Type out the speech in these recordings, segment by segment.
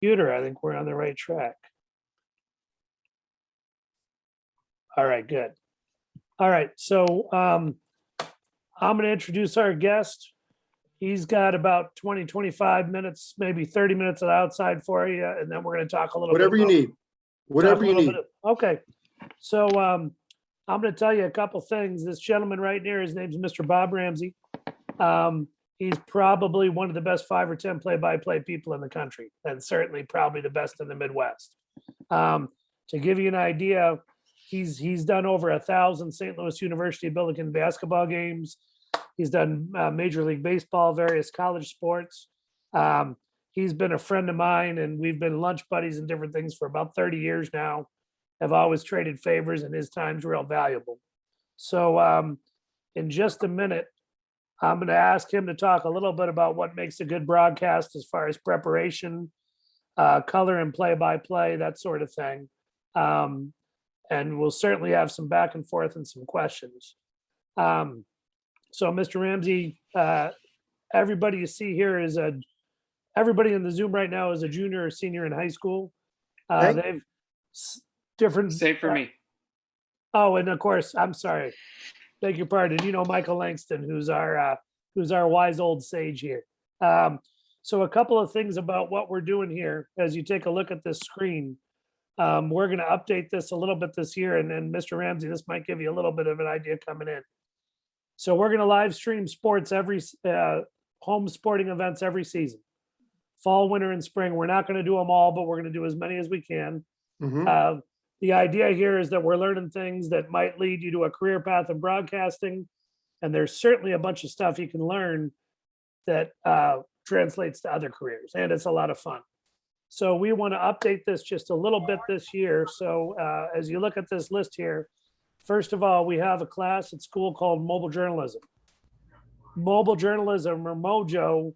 Computer, I think we're on the right track. All right, good. All right, so I'm going to introduce our guest. He's got about 20, 25 minutes, maybe 30 minutes of outside for you, and then we're going to talk a little bit. Whatever you need. Whatever you need. Okay. So I'm going to tell you a couple things. This gentleman right here, his name's Mr. Bob Ramsey. He's probably one of the best 5 or 10 play-by-play people in the country, and certainly probably the best in the Midwest. To give you an idea, he's done over 1,000 St. Louis University Billiken basketball games. He's done Major League Baseball, various college sports. He's been a friend of mine, and we've been lunch buddies and different things for about 30 years now. Have always traded favors, and his time's real valuable. So in just a minute, I'm going to ask him to talk a little bit about what makes a good broadcast as far as preparation, color and play-by-play, that sort of thing. And we'll certainly have some back and forth and some questions. So, Mr. Ramsey, everybody you see here is everybody in the Zoom right now is a junior or senior in high school. They've different. Save for me. Oh, and of course, I'm sorry. Beg your pardon. You know Michael Langston, who's our wise old sage here. So a couple of things about what we're doing here as you take a look at this screen. We're going to update this a little bit this year, and then Mr. Ramsey, this might give you a little bit of an idea coming in. So we're going to live stream sports every home sporting events every season, fall, winter, and spring. We're not going to do them all, but we're going to do as many as we can. Mhm. The idea here is that we're learning things that might lead you to a career path in broadcasting. And there's certainly a bunch of stuff you can learn that translates to other careers. And it's a lot of fun. So we want to update this just a little bit this year. So as you look at this list here, first of all, we have a class at school called Mobile Journalism. Mobile Journalism, or Mojo,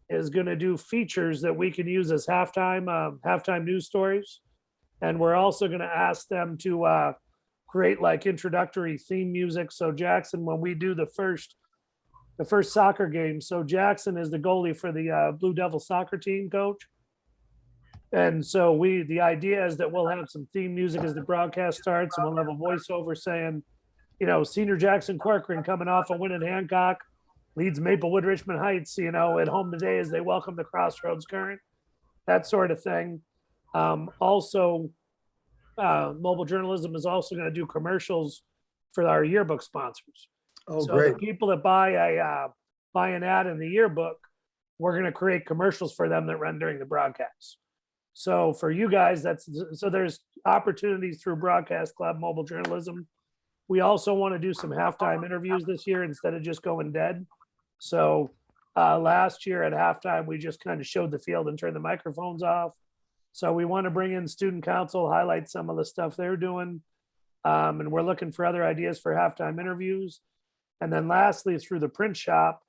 is going to do features that we can use as halftime news stories. And we're also going to ask them to create like introductory theme music. So Jackson, when we do the first soccer game, so Jackson is the goalie for the Blue Devil soccer team, coach. And so the idea is that we'll have some theme music as the broadcast starts, and we'll have a voiceover saying, you know, Senior Jackson Corcoran coming off a win in Hancock, leads Maplewood Richmond Heights, you know, at home today as they welcome the Crossroads Current, that sort of thing. Also, Mobile Journalism is also going to do commercials for our yearbook sponsors. Oh, So great. the people that buy an ad in the yearbook, we're going to create commercials for them that run during the broadcast. So for you guys, so there's opportunities through Broadcast Club, Mobile Journalism. We also want to do some halftime interviews this year instead of just going dead. So last year at halftime, we just kind of showed the field and turned the microphones off. So we want to bring in student council, highlight some of the stuff they're doing. And we're looking for other ideas for halftime interviews. And then lastly, through the print shop,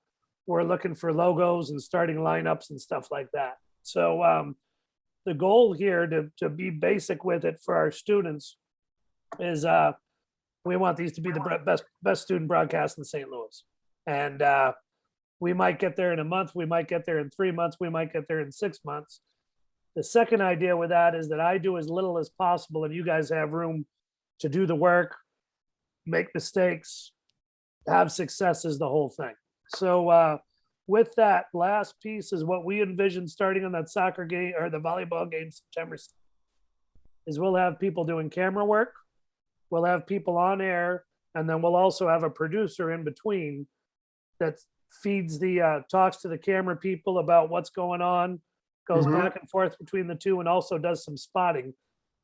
we're looking for logos and starting lineups and stuff like that. So the goal here to be basic with it for our students is we want these to be the best student broadcast in St. Louis. And we might get there in a month. We might get there in 3 months. We might get there in 6 months. The second idea with that is that I do as little as possible, and you guys have room to do the work, make mistakes, have successes, the whole thing. So with that, last piece is what we envision starting on that soccer game or the volleyball game September 6th, is we'll have people doing camera work, we'll have people on air, and then we'll also have a producer in between that feeds talks to the camera people about what's going on, goes back and forth between the two, and also does some spotting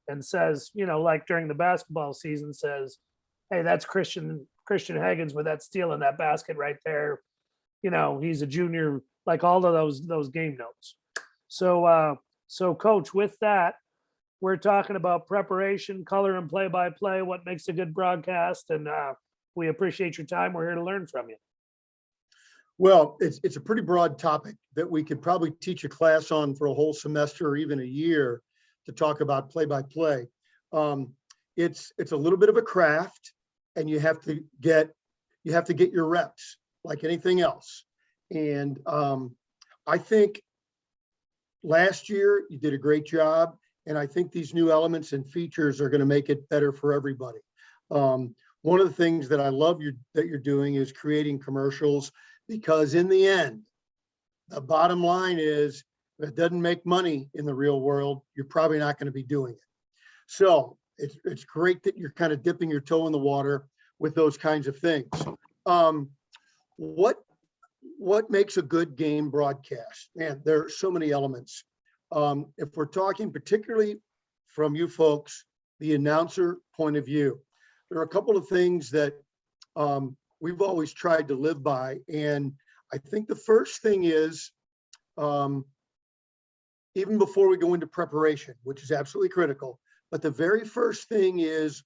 and says, you know, like during the basketball season, says, hey, that's Christian Higgins with that steal in that basket right there. You know, he's a junior, like all of those game notes. So coach, with that, we're talking about preparation, color and play-by-play, what makes a good broadcast. And we appreciate your time. We're here to learn from you. Well, it's a pretty broad topic that we could probably teach a class on for a whole semester or even a year to talk about play-by-play. It's a little bit of a craft, and you have to get your reps like anything else. And I think last year, you did a great job. And I think these new elements and features are going to make it better for everybody. One of the things that I love that you're doing is creating commercials, because in the end, the bottom line is, if it doesn't make money in the real world, you're probably not going to be doing it. So it's great that you're kind of dipping your toe in the water with those kinds of things. What makes a good game broadcast? Man, there are so many elements. If we're talking particularly from you folks, the announcer point of view, there are a couple of things that we've always tried to live by. And I think the first thing is, even before we go into preparation, which is absolutely critical, but the very first thing is,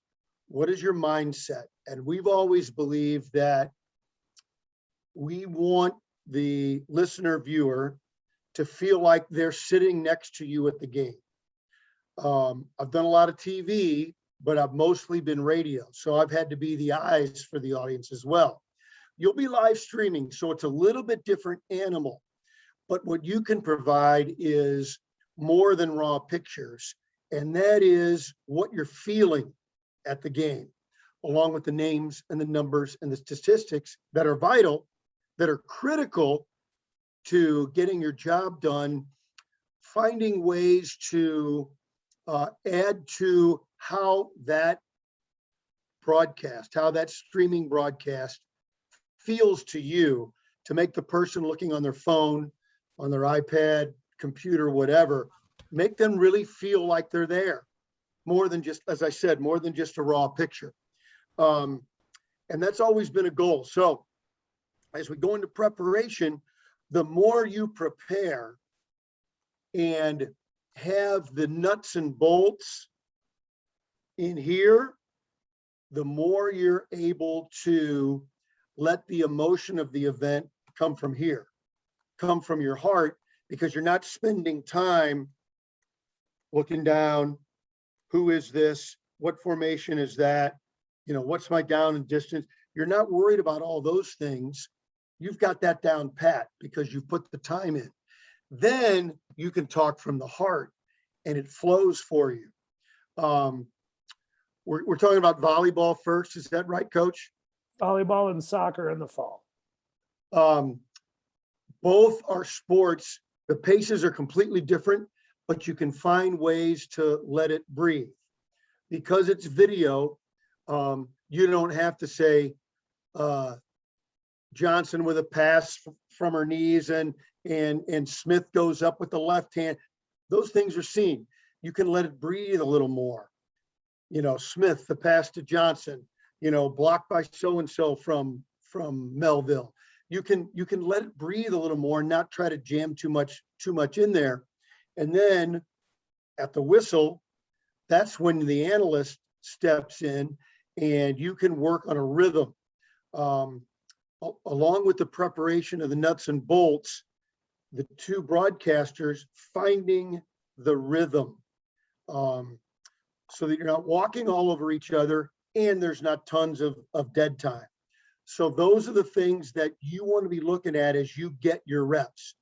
what is your mindset? And we've always believed that we want the listener viewer to feel like they're sitting next to you at the game. I've done a lot of TV, but I've mostly been radio. So I've had to be the eyes for the audience as well. You'll be live streaming, so it's a little bit different animal. But what you can provide is more than raw pictures, and that is what you're feeling at the game, along with the names and the numbers and the statistics that are vital, that are critical to getting your job done, finding ways to add to how that broadcast, how that streaming broadcast feels to you, to make the person looking on their phone, on their iPad, computer, whatever, make them really feel like they're there. More than just, as I said, more than just a raw picture. And that's always been a goal. So as we go into preparation, the more you prepare and have the nuts and bolts in here, the more you're able to let the emotion of the event come from here, come from your heart, because you're not spending time looking down. Who is this? What formation is that? You know, what's my down and distance? You're not worried about all those things. You've got that down pat because you've put the time in. Then you can talk from the heart and it flows for you. We're talking about volleyball first. Is that right, Coach? Volleyball and soccer in the fall. Both are sports. The paces are completely different, but you can find ways to let it breathe. Because it's video, you don't have to say Johnson with a pass from her knees and Smith goes up with the left hand. Those things are seen. You can let it breathe a little more. You know, Smith, the pass to Johnson, you know, blocked by so-and-so from Melville. You can let it breathe a little more and not try to jam too much in there. And then at the whistle, that's when the analyst steps in and you can work on a rhythm. Along with the preparation of the nuts and bolts, the two broadcasters finding the rhythm, so that you're not walking all over each other and there's not tons of dead time. So those are the things that you want to be looking at as you get your reps.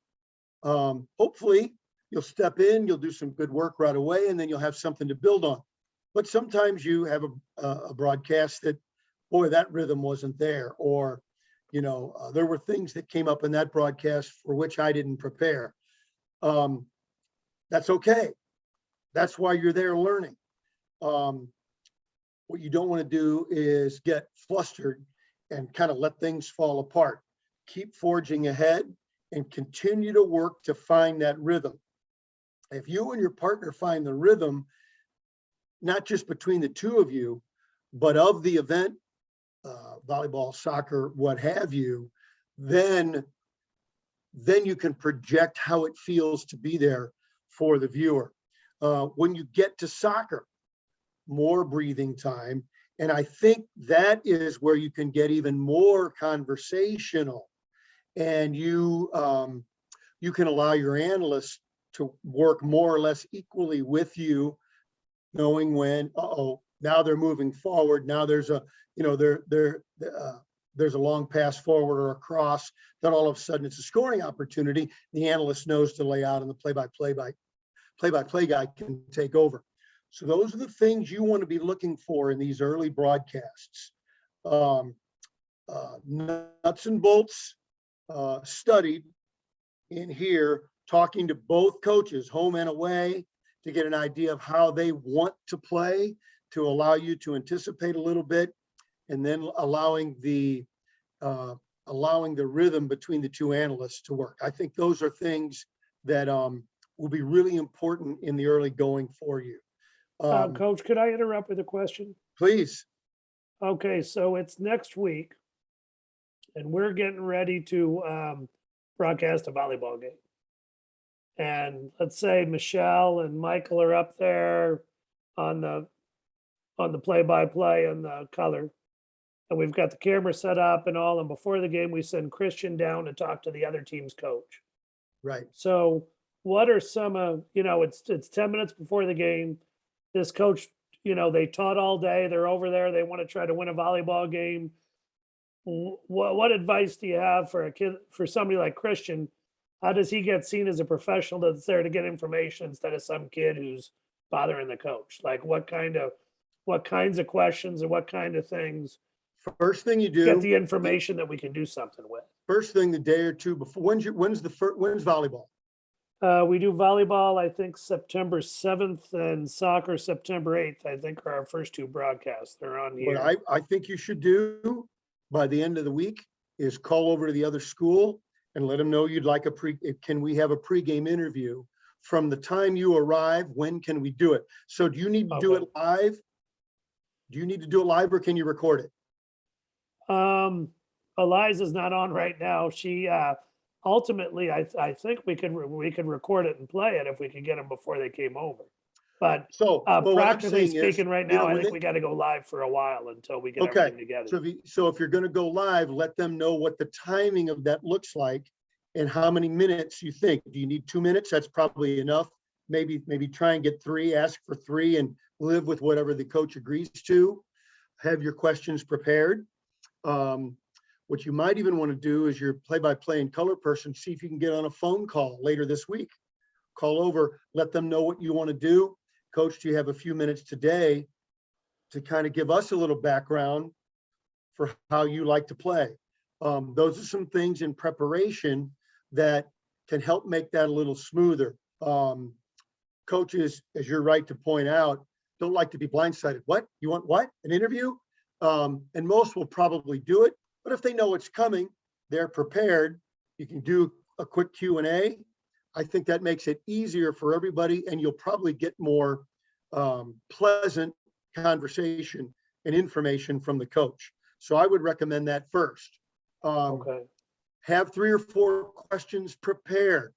Hopefully you'll step in, you'll do some good work right away, and then you'll have something to build on. But sometimes you have a broadcast that, boy, that rhythm wasn't there, or you know, there were things that came up in that broadcast for which I didn't prepare. That's okay. That's why you're there learning. What you don't want to do is get flustered and kind of let things fall apart. Keep forging ahead and continue to work to find that rhythm. If you and your partner find the rhythm, not just between the two of you, but of the event, volleyball, soccer, what have you, then you can project how it feels to be there for the viewer. When you get to soccer, more breathing time. And I think that is where you can get even more conversational, and you can allow your analysts to work more or less equally with you, knowing when, now they're moving forward. Now there's a, you know, there's a long pass forward or a cross, then all of a sudden it's a scoring opportunity. The analyst knows to lay out and the play-by-play guy can take over. So those are the things you want to be looking for in these early broadcasts. Nuts and bolts studied in here, talking to both coaches, home and away, to get an idea of how they want to play, to allow you to anticipate a little bit, and then allowing the rhythm between the two analysts to work. I think those are things that will be really important in the early going for you. Coach, could I interrupt with a question? Please. Okay, so it's next week, and we're getting ready to broadcast a volleyball game. And let's say Michelle and Michael are up there on the play-by-play and the color. And we've got the camera set up and all, and before the game, we send Christian down to talk to the other team's coach. Right. So what are some of, it's 10 minutes before the game. This coach, they taught all day. They're over there. They want to try to win a volleyball game. What advice do you have for somebody like Christian? How does he get seen as a professional that's there to get information instead of some kid who's bothering the coach? Like what kinds of questions and what kind of things? First thing you do, get the information that we can do something with. First thing, the day or two before. When's volleyball? We do volleyball, I think September 7th, and soccer September 8th, I think, are our first two broadcasts. They're on here. What I think you should do by the end of the week is call over to the other school and let them know you'd like can we have a pregame interview from the time you arrive? When can we do it? So do you need to do it live? Do you need to do it live, or can you record it? Eliza's not on right now. She, ultimately, I think we could record it and play it if we could get them before they came over. But practically speaking, right now, I think we got to go live for a while until we get everything together. So if you're going to go live, let them know what the timing of that looks like and how many minutes you think. Do you need 2 minutes? That's probably enough. Maybe try and get 3, ask for 3, and live with whatever the coach agrees to. Have your questions prepared. What you might even want to do is your play-by-play and color person, see if you can get on a phone call later this week. Call over, let them know what you want to do. Coach, do you have a few minutes today to kind of give us a little background for how you like to play? Those are some things in preparation that can help make that a little smoother. Coaches, as you're right to point out, don't like to be blindsided. What? You want what? An interview? And most will probably do it. But if they know it's coming, they're prepared. You can do a quick Q&A. I think that makes it easier for everybody, and you'll probably get more pleasant conversation and information from the coach. So I would recommend that first. Have 3 or 4 questions prepared.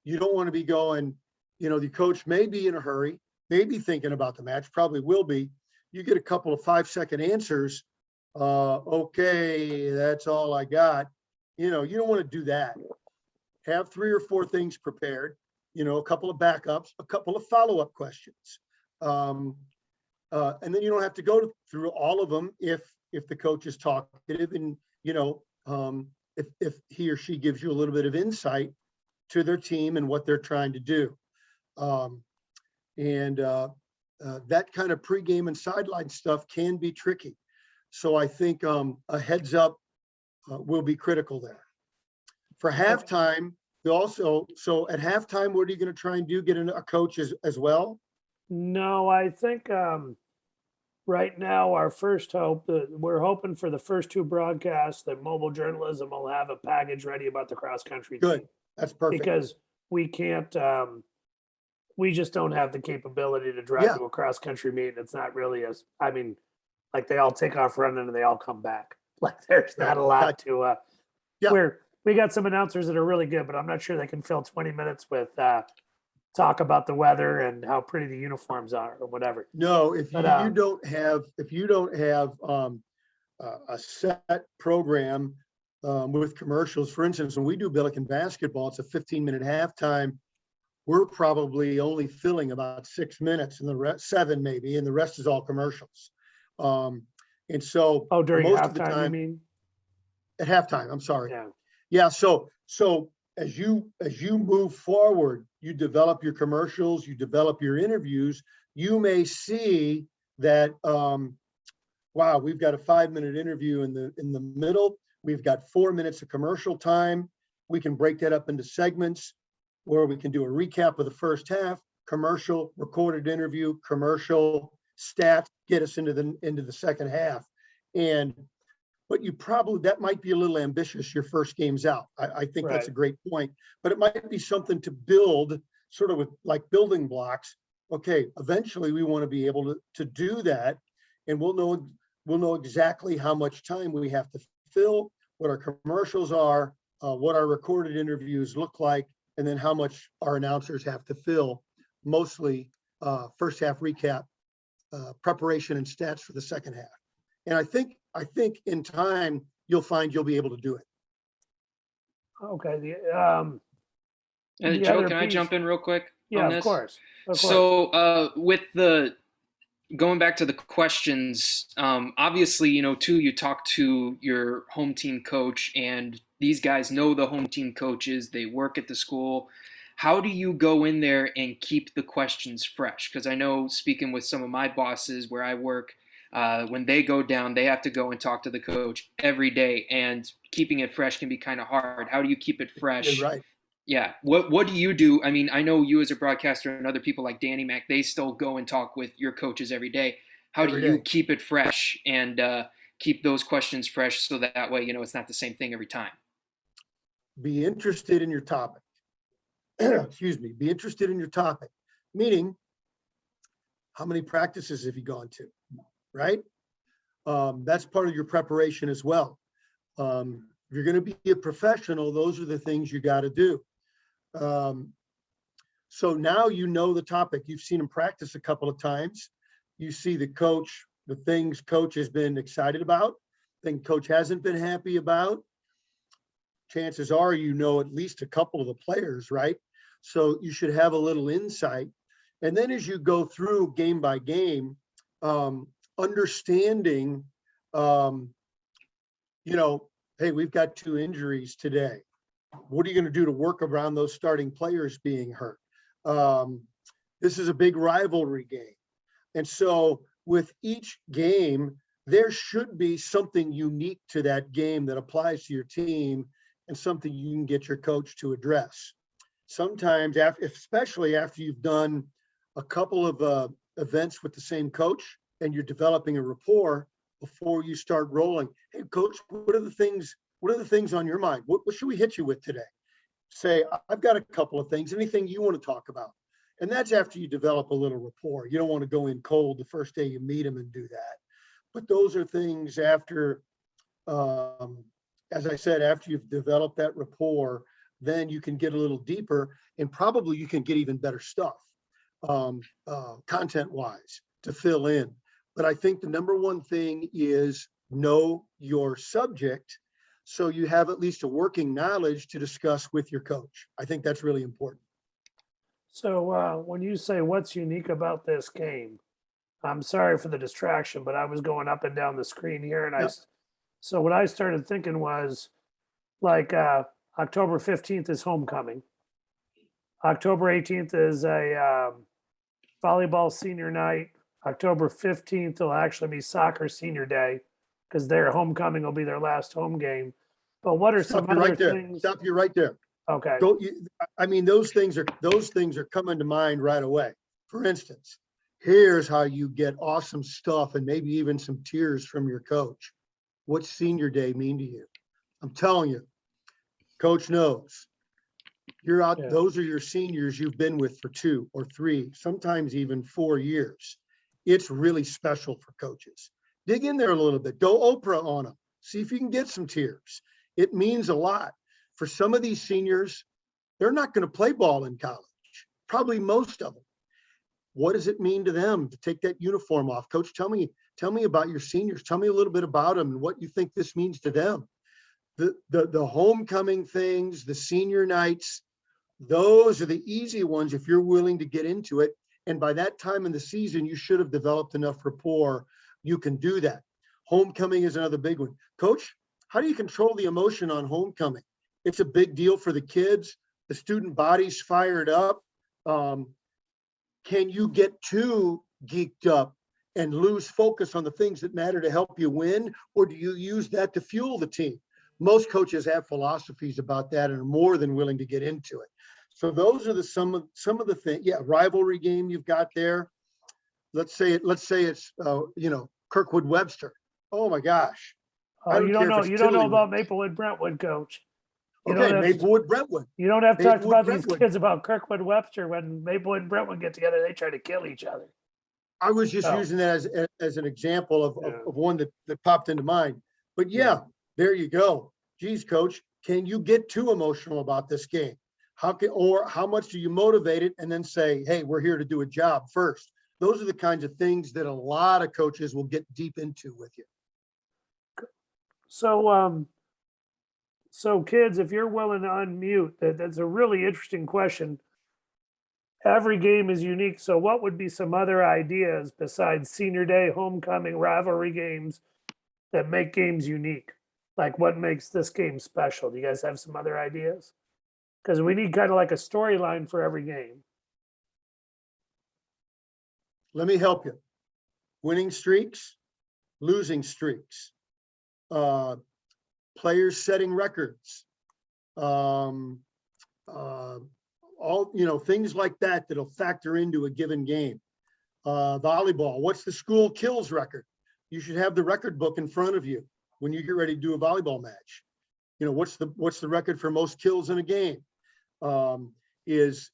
You don't want to be going, the coach may be in a hurry, may be thinking about the match, probably will be. You get a couple of 5-second answers. Okay, that's all I got. You don't want to do that. Have 3 or 4 things prepared, a couple of backups, a couple of follow-up questions. And then you don't have to go through all of them if the coach is talkative and, if he or she gives you a little bit of insight to their team and what they're trying to do. That kind of pregame and sideline stuff can be tricky. So I think a heads up will be critical there. For halftime, so at halftime, what are you going to try and do? Get a coach as well? No, I think right now our first hope, we're hoping for the first 2 broadcasts that mobile journalism will have a package ready about the cross country. Good, team. That's perfect. Because we can't, we just don't have the capability to drive to a cross country meet. It's not really like they all take off running and they all come back. Like there's not a lot to, we got some announcers that are really good, but I'm not sure they can fill 20 minutes with talk about the weather and how pretty the uniforms are or whatever. No, if you don't have a set program with commercials, for instance, when we do Billiken basketball, it's a 15-minute halftime. We're probably only filling about 6 minutes, and the rest 7 maybe, and the rest is all commercials. And so during most halftime, of the time, you mean? At halftime, I'm sorry. Yeah. Yeah, so as you move forward, you develop your commercials, you develop your interviews, you may see that wow, we've got a 5-minute interview in the middle. We've got 4 minutes of commercial time. We can break that up into segments where we can do a recap of the first half, commercial, recorded interview, commercial, stats, get us into the second half. But that might be a little ambitious your first game's out. I think that's a great point, but it might be something to build sort of with like building blocks. Okay, eventually we want to be able to do that, and we'll know exactly how much time we have to fill, what our commercials are, what our recorded interviews look like, and then how much our announcers have to fill, mostly first half recap, preparation and stats for the second half. And I think in time, you'll find you'll be able to do it. Okay. And Joe, can I jump in real quick on this? Of course. So with going back to the questions, obviously, you talk to your home team coach, and these guys know the home team coaches. They work at the school. How do you go in there and keep the questions fresh? Because I know, speaking with some of my bosses where I work, when they go down, they have to go and talk to the coach every day, and keeping it fresh can be kind of hard. How do you keep it fresh? You're right. Yeah. What do you do? I mean, I know you as a broadcaster and other people like Danny Mac, they still go and talk with your coaches every day. How do you keep it fresh and keep those questions fresh so that way, it's not the same thing every time? Be interested in your topic. Excuse me. Be interested in your topic, meaning how many practices have you gone to, right? That's part of your preparation as well. If you're going to be a professional, those are the things you got to do. So now you know the topic. You've seen him practice a couple of times. You see the things coach has been excited about, things coach hasn't been happy about. Chances are at least a couple of the players, right? So you should have a little insight. And then as you go through game by game, understanding, hey, we've got 2 injuries today. What are you going to do to work around those starting players being hurt? This is a big rivalry game. And so with each game, there should be something unique to that game that applies to your team and something you can get your coach to address. Sometimes, especially after you've done a couple of events with the same coach and you're developing a rapport before you start rolling. Hey, coach, what are the things on your mind? What should we hit you with today? Say, I've got a couple of things, anything you want to talk about. And that's after you develop a little rapport. You don't want to go in cold the first day you meet them and do that. But those are things after, as I said, after you've developed that rapport, then you can get a little deeper and probably you can get even better stuff content-wise to fill in. But I think the number one thing is know your subject so you have at least a working knowledge to discuss with your coach. I think that's really important. So when you say what's unique about this game, I'm sorry for the distraction, but I was going up and down the screen here, and so what I started thinking was like October 15th is homecoming. October 18th is a volleyball senior night. October 15th will actually be soccer senior day because their homecoming will be their last home game. But what are some other things? Stop you right there. Okay. Those things are coming to mind right away. For instance, here's how you get awesome stuff and maybe even some tears from your coach. What's senior day mean to you? I'm telling you, coach knows. You're out. Yeah. Those are your seniors you've been with for 2 or 3, sometimes even 4 years. It's really special for coaches. Dig in there a little bit. Go Oprah on them. See if you can get some tears. It means a lot. For some of these seniors, they're not going to play ball in college. Probably most of them. What does it mean to them to take that uniform off? Coach, tell me about your seniors. Tell me a little bit about them and what you think this means to them. The homecoming things, the senior nights, those are the easy ones if you're willing to get into it. And by that time in the season, you should have developed enough rapport. You can do that. Homecoming is another big one. Coach, how do you control the emotion on homecoming? It's a big deal for the kids. The student body's fired up. Can you get too geeked up and lose focus on the things that matter to help you win? Or do you use that to fuel the team? Most coaches have philosophies about that and are more than willing to get into it. So those are some of the things. Yeah, rivalry game you've got there. Let's say it's Kirkwood Webster. Oh my gosh. Oh, you don't know about Maplewood Brentwood, coach. Maplewood Brentwood. You don't have to talk about Brentwood. these kids about Kirkwood Webster. When Maplewood and Brentwood get together, they try to kill each other. I was just using that as an example of one that popped into mind. But yeah, there you go. Geez, coach, can you get too emotional about this game? How much do you motivate it and then say, hey, we're here to do a job first? Those are the kinds of things that a lot of coaches will get deep into with you. So kids, if you're willing to unmute, that's a really interesting question. Every game is unique. So what would be some other ideas besides senior day, homecoming, rivalry games that make games unique? Like what makes this game special? Do you guys have some other ideas? Because we need kind of like a storyline for every game. Let me help you. Winning streaks, losing streaks, players setting records, all things like that that'll factor into a given game. Volleyball, what's the school kills record? You should have the record book in front of you when you get ready to do a volleyball match. What's the record for most kills in a game? Is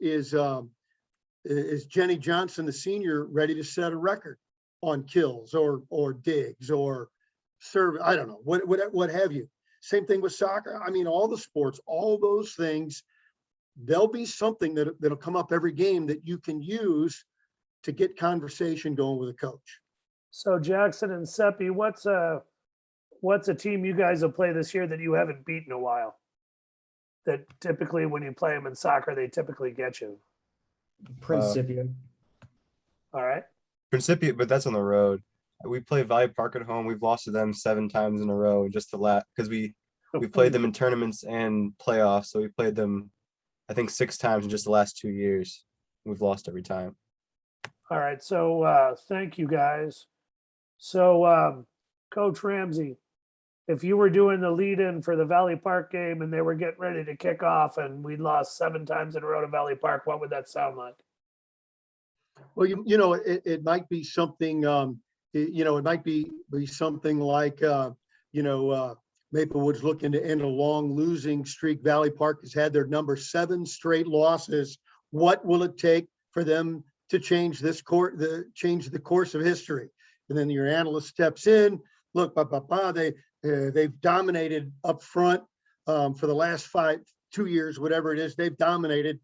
Jenny Johnson, the senior, ready to set a record on kills or digs or serve? I don't know, what have you. Same thing with soccer. I mean, all the sports, all those things, there'll be something that'll come up every game that you can use to get conversation going with a coach. So Jackson and Seppi, what's a team you guys will play this year that you haven't beaten in a while? That typically when you play them in soccer, they typically get you. Principia. All right. Principia, but that's on the road. We play Valley Park at home. We've lost to them 7 times in a row just to because we played them in tournaments and playoffs. So we played them, I think, 6 times in just the last 2 years. We've lost every time. All right. So thank you guys. So Coach Ramsey, if you were doing the lead in for the Valley Park game and they were getting ready to kick off and we lost 7 times in a row to Valley Park, what would that sound like? Well, it might be something, it might be something like, Maplewood's looking to end a long losing streak. Valley Park has had their number 7 straight losses. What will it take for them to change change the course of history? And then your analyst steps in. Look, they've dominated up front for the last 2 years, whatever it is. They've dominated.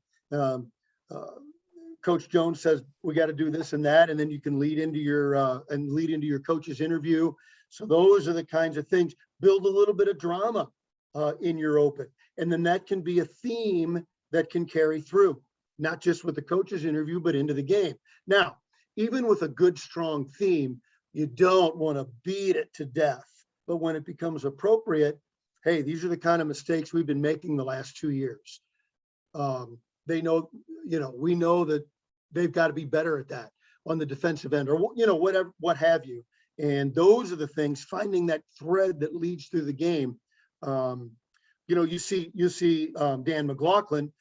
Coach Jones says we got to do this and that, and then you can lead into your coach's interview. So those are the kinds of things. Build a little bit of drama in your open, and then that can be a theme that can carry through, not just with the coach's interview, but into the game. Now, even with a good, strong theme, you don't want to beat it to death. But when it becomes appropriate, hey, these are the kind of mistakes we've been making the last 2 years. We know that they've got to be better at that on the defensive end, or whatever, what have you. And those are the things, finding that thread that leads through the game. You see Dan McLaughlin,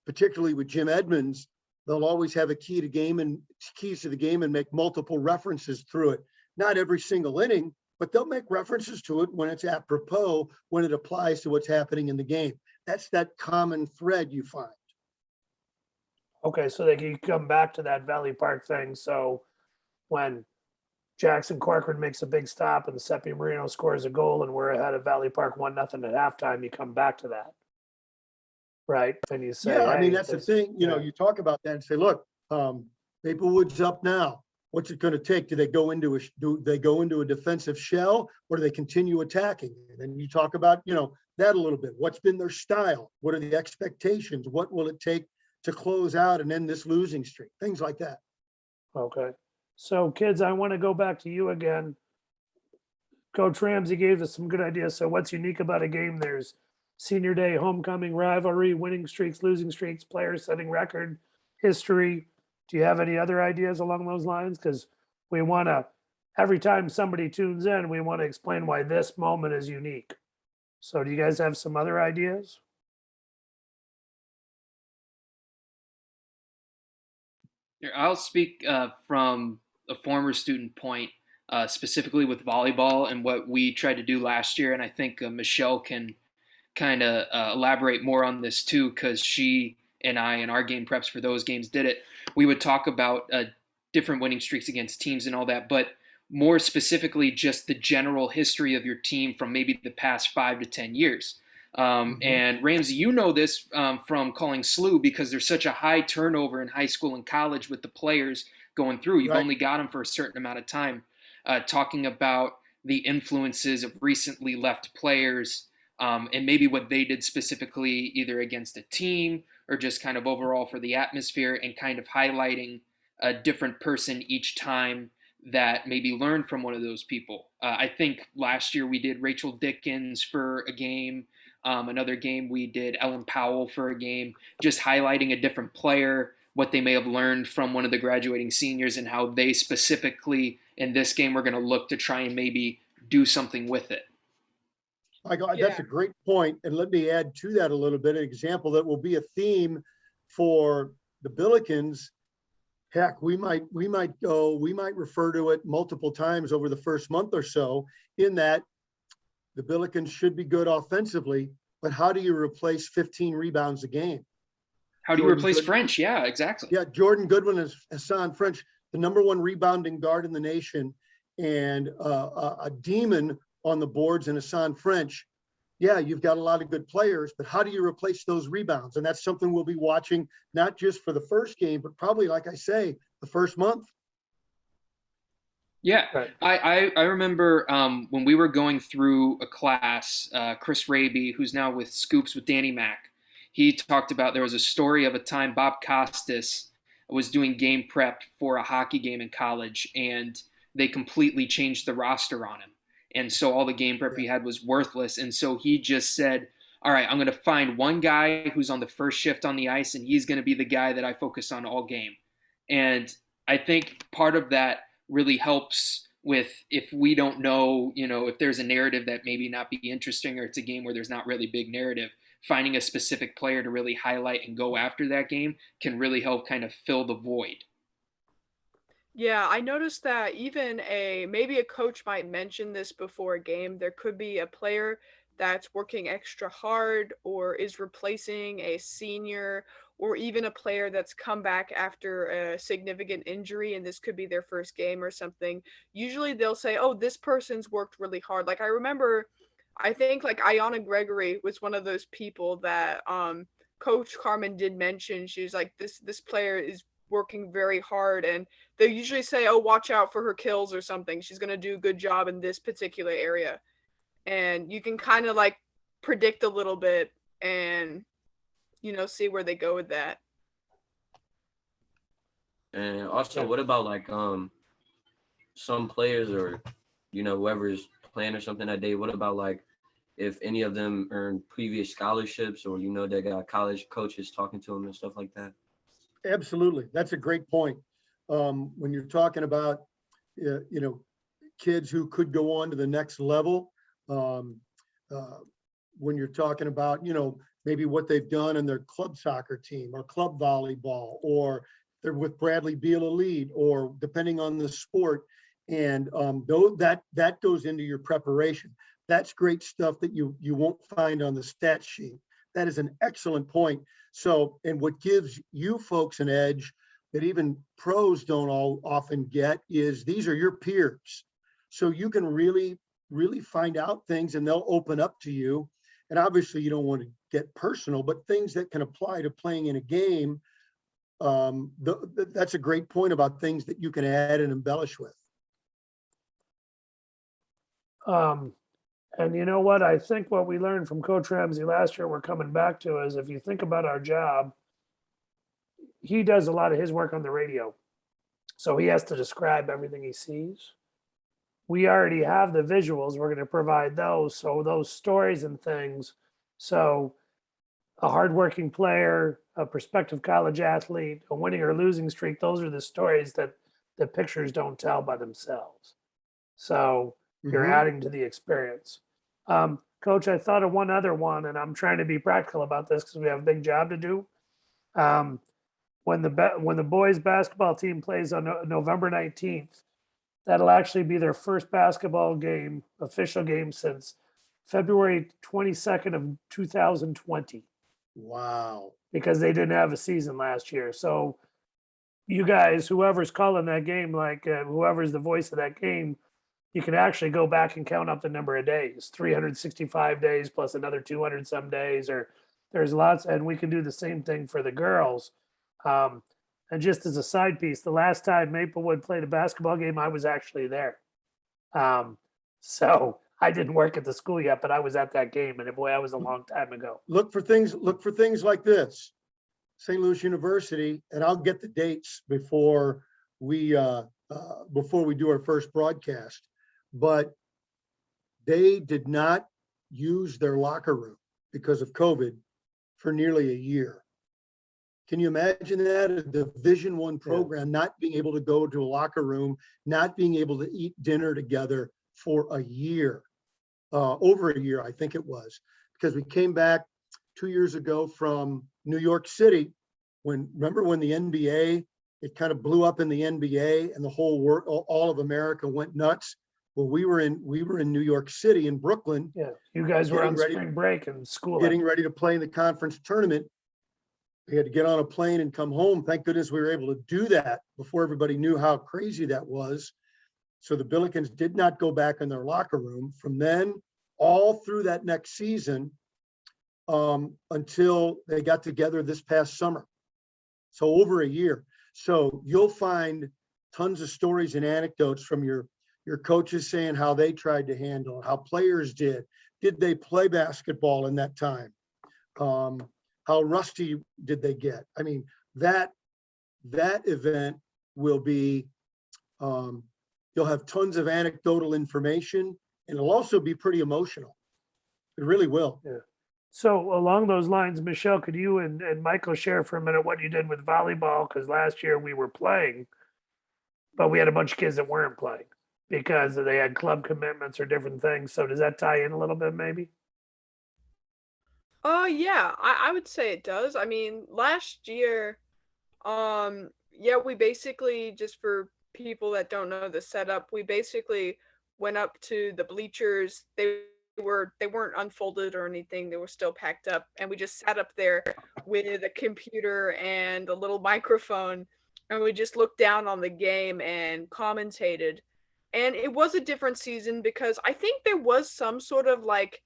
particularly with Jim Edmonds, they'll always have keys to the game and make multiple references through it. Not every single inning, but they'll make references to it when it's apropos, when it applies to what's happening in the game. That's that common thread you find. Okay, so they can come back to that Valley Park thing. So when Jackson Corcoran makes a big stop and Seppi Marino scores a goal and we're ahead of Valley Park 1-0 at halftime, you come back to that. Right. And you say, I mean, that's the thing, you talk about that and say, look, Maplewood's up now. What's it going to take? Do they go into a defensive shell, or do they continue attacking? And then you talk about, that a little bit. What's been their style? What are the expectations? What will it take to close out and end this losing streak? Things like that. Okay. So kids, I want to go back to you again. Coach Ramsey gave us some good ideas. So what's unique about a game? There's senior day, homecoming, rivalry, winning streaks, losing streaks, players setting record, history. Do you have any other ideas along those lines? Because we want to, every time somebody tunes in, we want to explain why this moment is unique. So do you guys have some other ideas? Here, I'll speak from a former student point, specifically with volleyball and what we tried to do last year. And I think Michelle can kind of elaborate more on this too, because she and I in our game preps for those games did it. We would talk about different winning streaks against teams and all that, but more specifically, just the general history of your team from maybe the past 5 to 10 years. And Ramsey, you know this from calling SLU because there's such a high turnover in high school and college with the players going through. You've only got them for a certain amount of time. Talking about the influences of recently left players and maybe what they did specifically either against a team or just kind of overall for the atmosphere, and kind of highlighting a different person each time that maybe learned from one of those people. I think last year we did Rachel Dickens for a game. Another game we did Ellen Powell for a game, just highlighting a different player, what they may have learned from one of the graduating seniors, and how they specifically in this game we're going to look to try and maybe do something with it. That's a great point. And let me add to that a little bit, an example that will be a theme for the Billikens. Heck, we might refer to it multiple times over the first month or so, in that the Billikens should be good offensively, but how do you replace 15 rebounds a game? How do you replace French? Yeah, exactly. Yeah, Jordan Goodwin is Hassan French, the #1 rebounding guard in the nation, and a demon on the boards in Hassan French. Yeah, you've got a lot of good players, but how do you replace those rebounds? And that's something we'll be watching, not just for the first game, but probably, like I say, the first month. Yeah, Right. I remember when we were going through a class, Chris Raby, who's now with Scoops with Danny Mack, he talked about there was a story of a time Bob Costas was doing game prep for a hockey game in college, and they completely changed the roster on him. And so all the game prep he had was worthless. And so he just said, all right, I'm going to find one guy who's on the first shift on the ice, and he's going to be the guy that I focus on all game. And I think part of that really helps with, if we don't know, if there's a narrative that maybe not be interesting, or it's a game where there's not really big narrative, finding a specific player to really highlight and go after that game can really help kind of fill the void. Yeah, I noticed that even maybe a coach might mention this before a game. There could be a player that's working extra hard or is replacing a senior, or even a player that's come back after a significant injury and this could be their first game or something. Usually they'll say, "Oh, this person's worked really hard." Like I remember, I think like Ayana Gregory was one of those people that Coach Carmen did mention. She was like, this player is working very hard, and they usually say, "Oh, watch out for her kills or something. She's going to do a good job in this particular area." And you can kind of like predict a little bit and see where they go with that. And also, what about like some players, or whoever's playing or something that day, what about like if any of them earned previous scholarships, or they got college coaches talking to them and stuff like that? Absolutely. That's a great point. When you're talking about, kids who could go on to the next level, when you're talking about, maybe what they've done in their club soccer team or club volleyball, or they're with Bradley Beal Elite, or depending on the sport. And though that goes into your preparation. That's great stuff that you won't find on the stat sheet. That is an excellent point. So, and what gives you folks an edge that even pros don't often get is these are your peers. So you can really, really find out things, and they'll open up to you. And obviously you don't want to get personal, but things that can apply to playing in a game. That's a great point about things that you can add and embellish with. And you know what? I think what we learned from Coach Ramsey last year, we're coming back to, is if you think about our job, he does a lot of his work on the radio. So he has to describe everything he sees. we already have the visuals. We're going to provide those. So those stories and things. So a hardworking player, a prospective college athlete, a winning or losing streak, those are the stories that the pictures don't tell by themselves. So you're Mhm. adding to the experience. Coach, I thought of one other one, and I'm trying to be practical about this because we have a big job to do. When the boys basketball team plays on November 19th, that'll actually be their first basketball game, official game, since February 22nd of 2020, Wow. because they didn't have a season last year. So you guys, whoever's calling that game, like whoever's the voice of that game, you can actually go back and count up the number of days, 365 days plus another 200 some days, or there's lots, and we can do the same thing for the girls. Um, and just as a side piece, the last time Maplewood played a basketball game, I was actually there. So I didn't work at the school yet, but I was at that game, and boy, that was a long time ago. Look for things like this. St. Louis University, and I'll get the dates before we do our first broadcast, but they did not use their locker room because of COVID for nearly a year. Can you imagine that? A Division I program not being able to go to a locker room, not being able to eat dinner together for a year, over a year, I think it was, because we came back 2 years ago from New York City. Remember when the NBA, it kind of blew up in the NBA and the whole world, all of America went nuts. Well, we were in New York City, in Brooklyn. Yeah, you guys were on spring break and school. Getting ready to play in the conference tournament. We had to get on a plane and come home. Thank goodness we were able to do that before everybody knew how crazy that was. So the Billikens did not go back in their locker room from then all through that next season, until they got together this past summer. So over a year. So you'll find tons of stories and anecdotes from your coaches saying how they tried to handle it, how players did. Did they play basketball in that time? How rusty did they get? I mean, that event will be, you'll have tons of anecdotal information, and it'll also be pretty emotional. It really will. Yeah. So along those lines, Michelle, could you and Michael share for a minute what you did with volleyball? Because last year we were playing, but we had a bunch of kids that weren't playing because they had club commitments or different things. So does that tie in a little bit, maybe? Yeah, I would say it does. I mean, last year, yeah, we basically, just for people that don't know the setup, we basically went up to the bleachers. They weren't unfolded or anything. They were still packed up, and we just sat up there with a computer and a little microphone, and we just looked down on the game and commentated. And it was a different season because I think there was some sort of like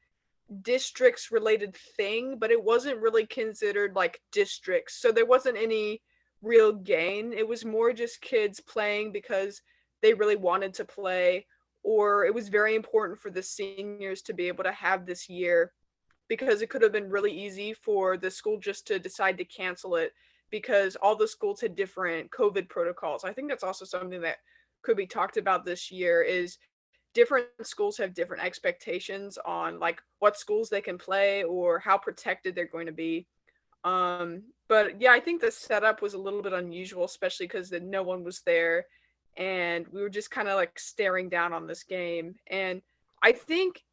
districts related thing, but it wasn't really considered like districts. So there wasn't any real gain. It was more just kids playing because they really wanted to play, or it was very important for the seniors to be able to have this year, because it could have been really easy for the school just to decide to cancel it because all the schools had different COVID protocols. I think that's also something that could be talked about this year, is different schools have different expectations on like what schools they can play or how protected they're going to be. But yeah, I think the setup was a little bit unusual, especially because no one was there and we were just kind of like staring down on this game. And I think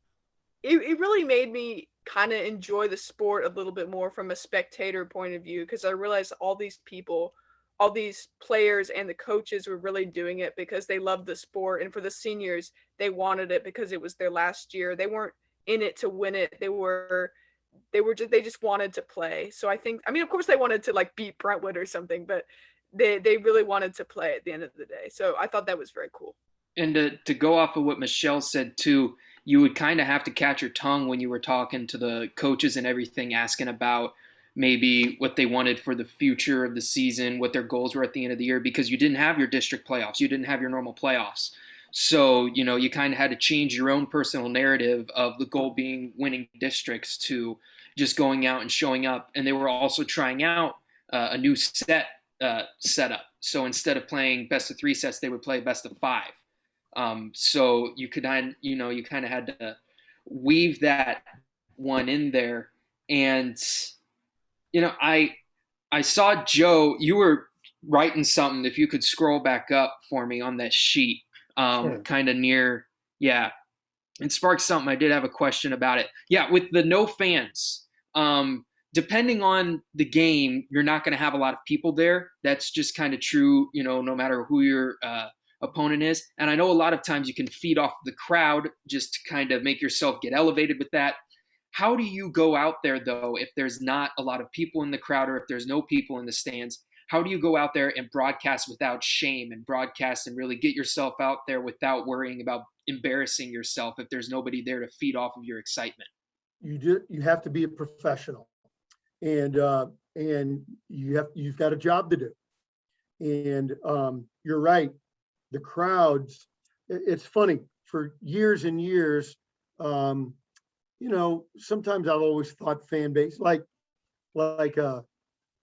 it really made me kind of enjoy the sport a little bit more from a spectator point of view, because I realized all these people, all these players and the coaches were really doing it because they loved the sport. And for the seniors, they wanted it because it was their last year. They weren't in it to win it. They just wanted to play. So I think, I mean, of course they wanted to like beat Brentwood or something, but they really wanted to play at the end of the day. So I thought that was very cool. And to go off of what Michelle said too, you would kind of have to catch your tongue when you were talking to the coaches and everything, asking about maybe what they wanted for the future of the season, what their goals were at the end of the year, because you didn't have your district playoffs. You didn't have your normal playoffs. So, you kind of had to change your own personal narrative of the goal being winning districts to just going out and showing up. And they were also trying out a new setup. So instead of playing best of 3 sets, they would play best of 5. So you could, you kind of had to weave that one in there. And, I saw Joe, you were writing something. If you could scroll back up for me on that sheet, Sure. kind of near, yeah, it sparked something. I did have a question about it. Yeah, with the no fans, depending on the game, you're not going to have a lot of people there. That's just kind of true, no matter who your opponent is. And I know a lot of times you can feed off the crowd just to kind of make yourself get elevated with that. How do you go out there, though, if there's not a lot of people in the crowd or if there's no people in the stands? How do you go out there and broadcast without shame and broadcast and really get yourself out there without worrying about embarrassing yourself if there's nobody there to feed off of your excitement? You have to be a professional, and you've got a job to do. And you're right, the crowds. It's funny, for years and years. Sometimes I've always thought fan base like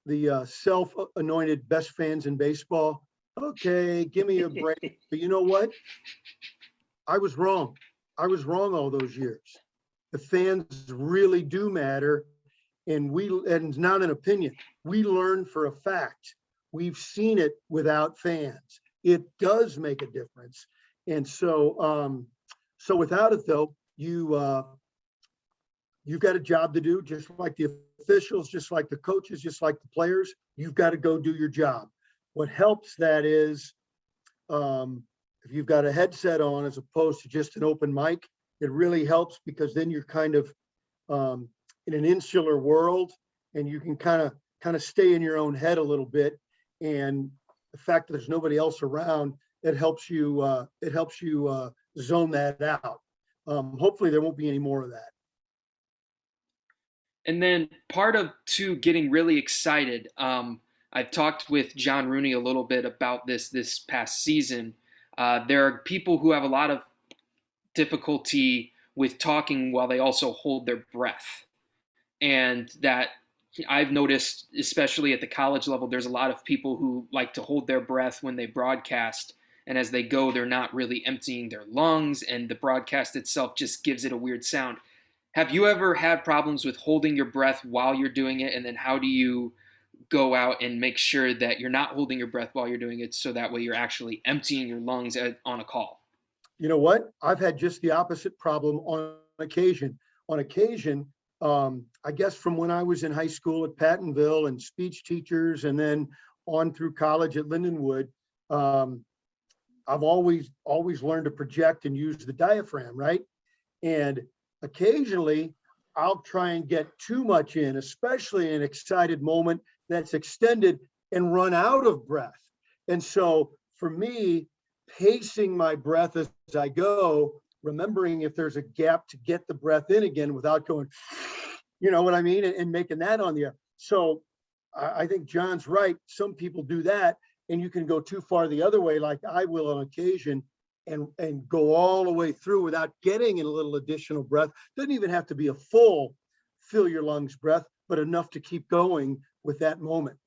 the self-anointed best fans in baseball. Okay, give me a break. But you know what? I was wrong. I was wrong all those years. The fans really do matter. And it's not an opinion. We learn for a fact. We've seen it without fans. It does make a difference. And so without it though, you've got a job to do, just like the officials, just like the coaches, just like the players. You've got to go do your job. What helps that is if you've got a headset on as opposed to just an open mic, it really helps, because then you're kind of in an insular world, and you can kind of stay in your own head a little bit. And the fact that there's nobody else around, it helps you zone that out. Hopefully there won't be any more of that. And then part of getting really excited. I've talked with John Rooney a little bit about this past season. There are people who have a lot of difficulty with talking while they also hold their breath. And that I've noticed, especially at the college level, there's a lot of people who like to hold their breath when they broadcast. And as they go, they're not really emptying their lungs, and the broadcast itself just gives it a weird sound. Have you ever had problems with holding your breath while you're doing it? And then how do you go out and make sure that you're not holding your breath while you're doing it, so that way you're actually emptying your lungs on a call? You know what? I've had just the opposite problem on occasion. On occasion, I guess from when I was in high school at Pattonville and speech teachers, and then on through college at Lindenwood, I've always learned to project and use the diaphragm, right? And occasionally I'll try and get too much in, especially in an excited moment that's extended, and run out of breath. And so for me, pacing my breath as I go, remembering if there's a gap to get the breath in again without going, you know what I mean? And making that on the air. So I think John's right. Some people do that, and you can go too far the other way, like I will on occasion, and go all the way through without getting a little additional breath. Doesn't even have to be a full fill your lungs breath, but enough to keep going with that moment.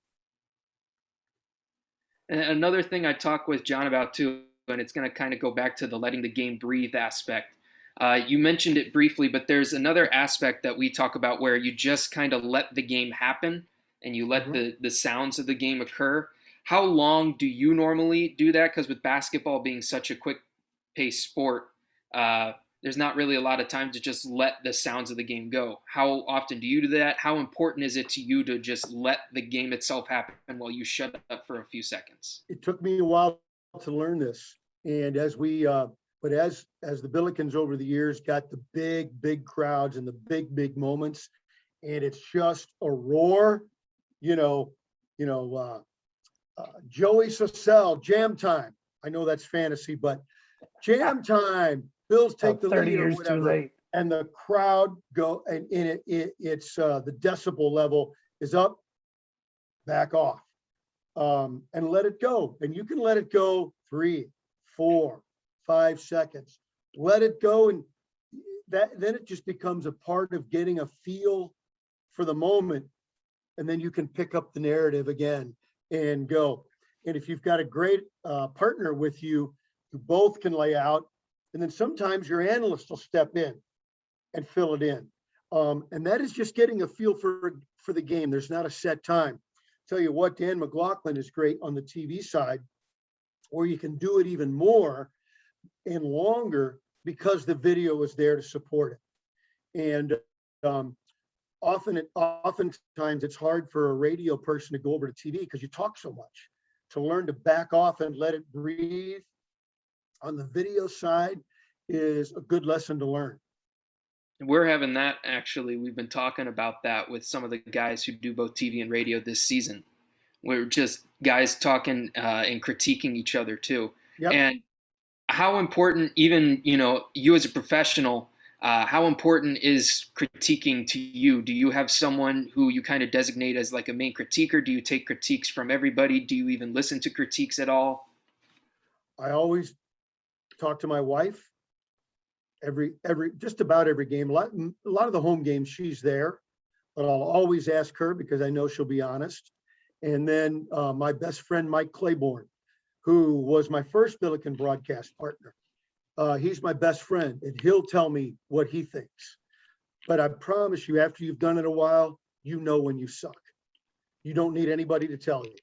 And another thing I talk with John about too, and it's going to kind of go back to the letting the game breathe aspect. You mentioned it briefly, but there's another aspect that we talk about where you just kind of let the game happen and you let the sounds of the game occur. How long do you normally do that? Because with basketball being such a quick-paced sport, there's not really a lot of time to just let the sounds of the game go. How often do you do that? How important is it to you to just let the game itself happen while you shut up for a few seconds? It took me a while to learn this. And as the Billikens over the years got the big crowds and the big moments, and it's just a roar, Joey Sosell, jam time. I know that's fantasy, but jam time. Bills take the 30 lead or years whatever, too late. and the crowd go, and it's the decibel level is up, back off, and let it go. And you can let it go 3, 4, 5 seconds. Let it go, and then it just becomes a part of getting a feel for the moment, and then you can pick up the narrative again and go. And if you've got a great partner with you, who both can lay out. And then sometimes your analyst will step in and fill it in. And that is just getting a feel for the game. There's not a set time. Tell you what, Dan McLaughlin is great on the TV side, where you can do it even more and longer because the video is there to support it. And oftentimes it's hard for a radio person to go over to TV because you talk so much. To learn to back off and let it breathe on the video side is a good lesson to learn. We're having that actually. We've been talking about that with some of the guys who do both TV and radio this season. We're just guys talking and critiquing each other too. Yep. And how important, even, you as a professional, how important is critiquing to you? Do you have someone who you kind of designate as like a main critiquer? Do you take critiques from everybody? Do you even listen to critiques at all? I always talk to my wife. Just about every game. A lot of the home games, she's there, but I'll always ask her because I know she'll be honest. And then my best friend, Mike Claiborne, who was my first Billiken broadcast partner. He's my best friend, and he'll tell me what he thinks. But I promise you, after you've done it a while, you know when you suck. You don't need anybody to tell you.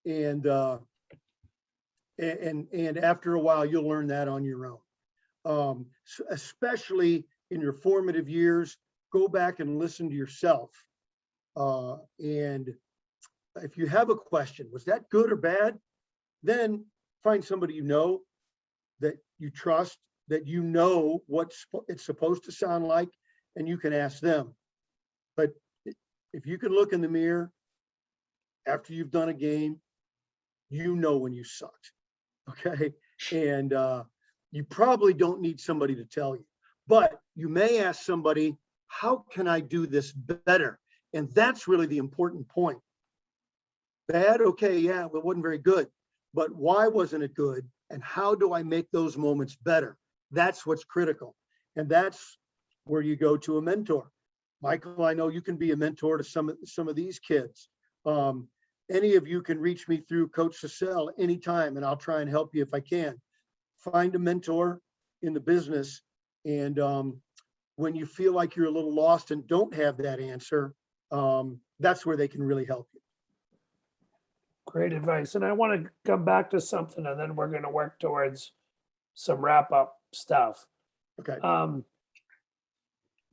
And after a while, you'll learn that on your own. Especially in your formative years, go back and listen to yourself. And if you have a question, was that good or bad? Then find somebody you know, that you trust, that you know what it's supposed to sound like, and you can ask them. But if you can look in the mirror after you've done a game, you know when you sucked, okay? And you probably don't need somebody to tell you, but you may ask somebody, how can I do this better? And that's really the important point. Bad, okay, yeah, it wasn't very good, but why wasn't it good? And how do I make those moments better? That's what's critical. And that's where you go to a mentor. Michael, I know you can be a mentor to some of these kids. Any of you can reach me through Coach Cecile anytime, and I'll try and help you if I can. Find a mentor in the business. And when you feel like you're a little lost and don't have that answer, that's where they can really help you. Great advice. And I want to come back to something, and then we're going to work towards some wrap up stuff. Okay.